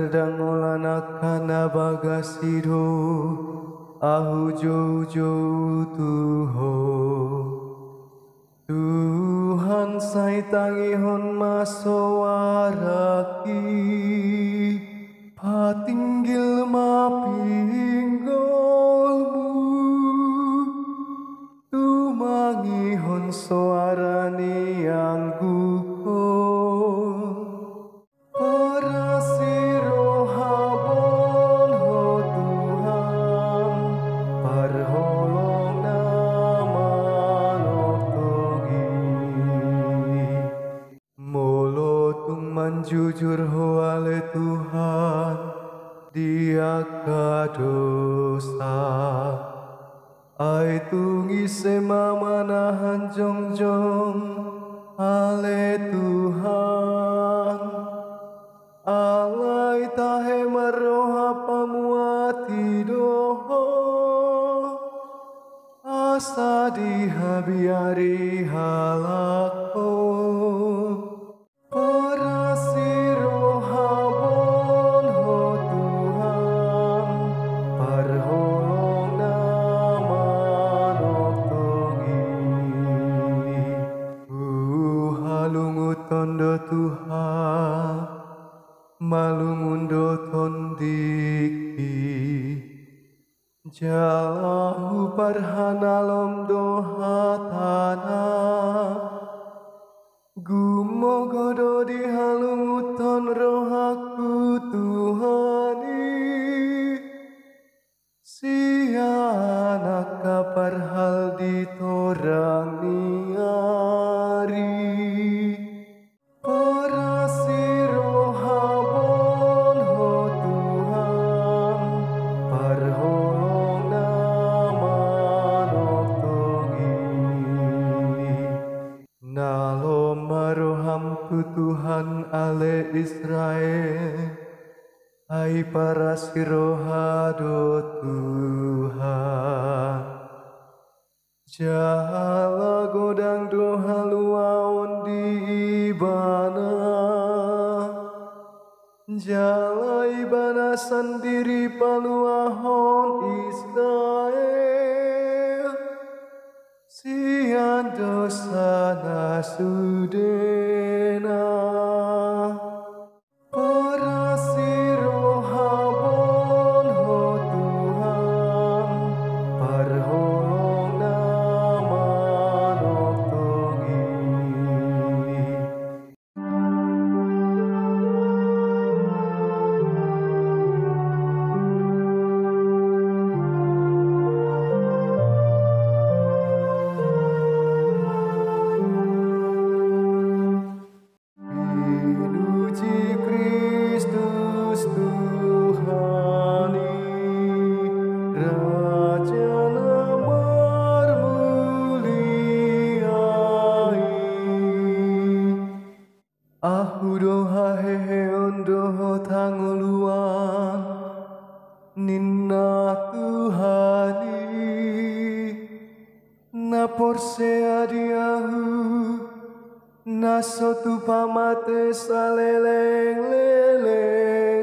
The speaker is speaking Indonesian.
dangolan kana bagasiro ahu jauh-jauh Tuhan sai tangihon masowaraki patinggil mapinggolmu tumangihon suarani yang gugur parasiro habon ho Tuhan parholong naman oktogi molo tung jujur ho ale Tuhan dia kadosa ai tungi sema manahan jongjong ale Tuhan alai tahe maroha pamuati doho asa dihabiari halako parasiro habon ho Tuhan parholong naman oktogi halungut tondo Tuhan malungundo tondiki jalahu parhanalom dohatana gumogodo di halunguton rohaku Tuhani sianak kaparhal di torang niari parasiro habon ho Tuhan parholong naman oktogi nalom marohamku Tuhan ale Israel ai parasiro hado Tuhan jala godang doha luaon di ibana jala ibana sendiri paluahon Israel sian dosa nasudena parasiro habon ho Tuhan parholong naman oktogi Pinuji Kristus Tuhani Raja namar muliai ahu doha hehe ondoho tanguluan ninna Tuhani naporse adiahu nasotu pamate saleleng leleng